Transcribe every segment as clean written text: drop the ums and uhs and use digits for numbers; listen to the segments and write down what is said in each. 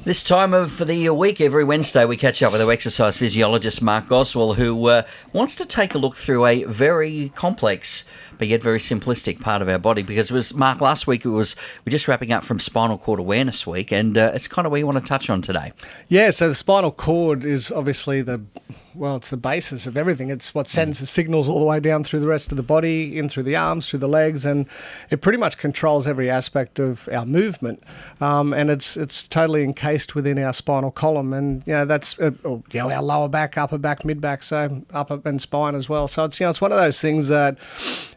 This time of the week, every Wednesday, we catch up with our exercise physiologist, Mark Goswell, who wants to take a look through a very complex but yet very simplistic part of our body. Because it was, Mark, last week we're just wrapping up from Spinal Cord Awareness Week, and it's kind of where you want to touch on today. Yeah, so the spinal cord is obviously it's the basis of everything. It's what sends the signals all the way down through the rest of the body, in through the arms, through the legs, and it pretty much controls every aspect of our movement. And it's totally encased within our spinal column, and that's our lower back, upper back, mid back, so upper and spine as well. So it's one of those things that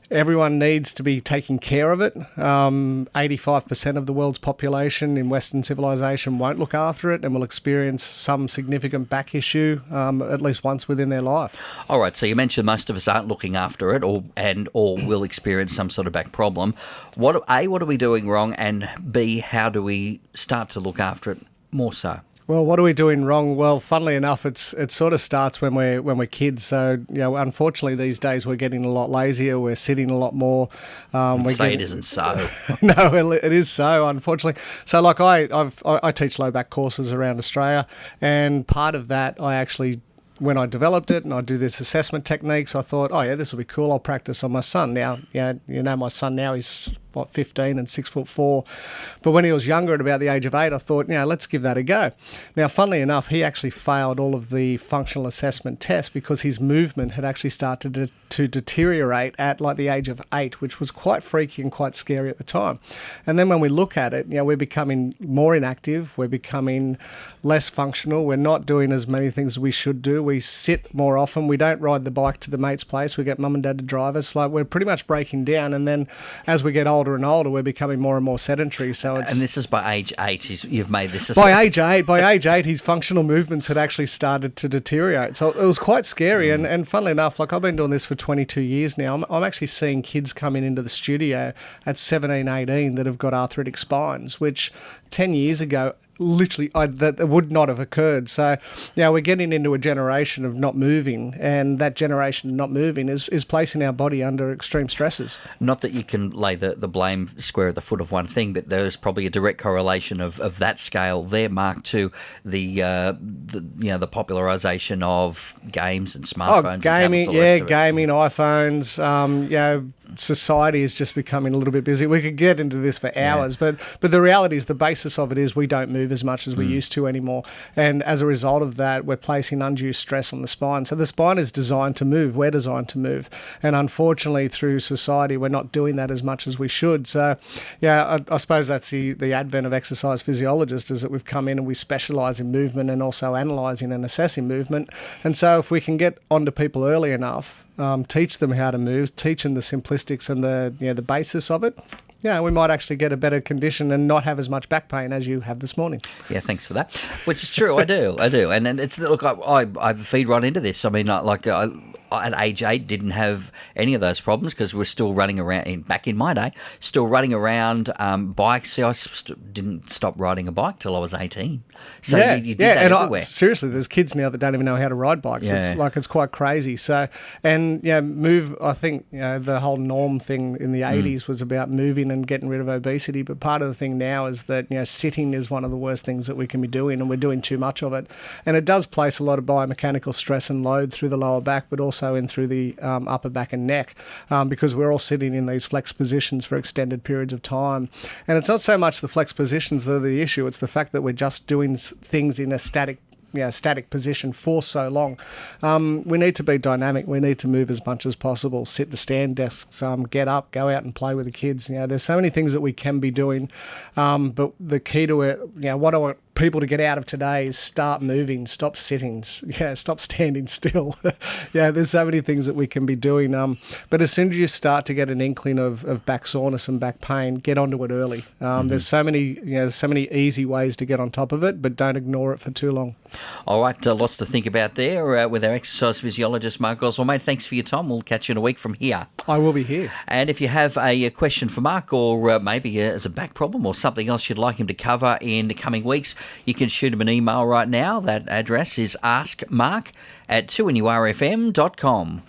everyone needs to be taking care of it. 85% of the world's population in Western civilization won't look after it and will experience some significant back issue at least once within their life. All right, so you mentioned most of us aren't looking after it or will experience some sort of back problem. What are we doing wrong? And B, how do we start to look after it more so? Well, what are we doing wrong? Well, funnily enough, it sort of starts when we're kids. So, unfortunately these days we're getting a lot lazier. We're sitting a lot more. It isn't so. No, it is so, unfortunately. So, like I teach low back courses around Australia, and part of that when I developed it and I do this assessment techniques, I thought, this will be cool. I'll practice on my son. Now, my son now is 15 and 6'4". But when he was younger, at about the age of 8, I thought, let's give that a go. Now, funnily enough, he actually failed all of the functional assessment tests because his movement had actually started to deteriorate at like the age of 8, which was quite freaky and quite scary at the time. And then when we look at it, we're becoming more inactive. We're becoming less functional. We're not doing as many things as we should do. We sit more often. We don't ride the bike to the mate's place. We get mum and dad to drive us. Like, we're pretty much breaking down. And then as we get older and older, we're becoming more and more sedentary. And this is by age 8. You've made this. By age 8, his functional movements had actually started to deteriorate. So it was quite scary. And funnily enough, like, I've been doing this for 22 years now. I'm actually seeing kids coming into the studio at 17, 18 that have got arthritic spines, which 10 years ago, literally, that would not have occurred. So, we're getting into a generation of not moving, and that generation of not moving is placing our body under extreme stresses. Not that you can lay the blame square at the foot of one thing, but there's probably a direct correlation of that scale there, Mark, to the popularisation of games and smartphones. Gaming, gaming, iPhones. Society is just becoming a little bit busy. We could get into this for hours, but the reality is the basis of it is we don't move as much as we used to anymore. And as a result of that, we're placing undue stress on the spine. So the spine is designed to move. We're designed to move. And unfortunately, through society, we're not doing that as much as we should. So, I suppose that's the advent of exercise physiologists, is that we've come in and we specialise in movement and also analysing and assessing movement. And so if we can get onto people early enough, teach them how to move, teach them the simplistics and the basis of it, we might actually get a better condition and not have as much back pain as you have this morning. Yeah, thanks for that. Which is true, I do. And it's, look, I feed right into this. I mean, at age 8 didn't have any of those problems because we're still running around, back in my day, still running around bikes. See, I didn't stop riding a bike till I was 18. So you did that everywhere. Seriously, there's kids now that don't even know how to ride bikes. Yeah. It's quite crazy. So, move, I think, the whole norm thing in the 80s was about moving and getting rid of obesity. But part of the thing now is that, sitting is one of the worst things that we can be doing, and we're doing too much of it. And it does place a lot of biomechanical stress and load through the lower back, but also in through the upper back and neck, because we're all sitting in these flex positions for extended periods of time. And it's not so much the flex positions that are the issue, it's the fact that we're just doing things in a static position for so long. We need to be dynamic. We need to move as much as possible. Sit to stand desks, get up, go out and play with the kids. There's so many things that we can be doing, but the key to it, what I want people to get out of today is start moving, stop sitting, stop standing still. There's so many things that we can be doing, but as soon as you start to get an inkling of back soreness and back pain, get onto it early. There's so many easy ways to get on top of it, but don't ignore it for too long. All right, lots to think about there with our exercise physiologist, Mark Goswell. Mate, thanks for your time. We'll catch you in a week from here. I will be here. And if you have a question for Mark, or maybe as a back problem or something else you'd like him to cover in the coming weeks, you can shoot him an email right now. That address is askmark@2nurfm.com.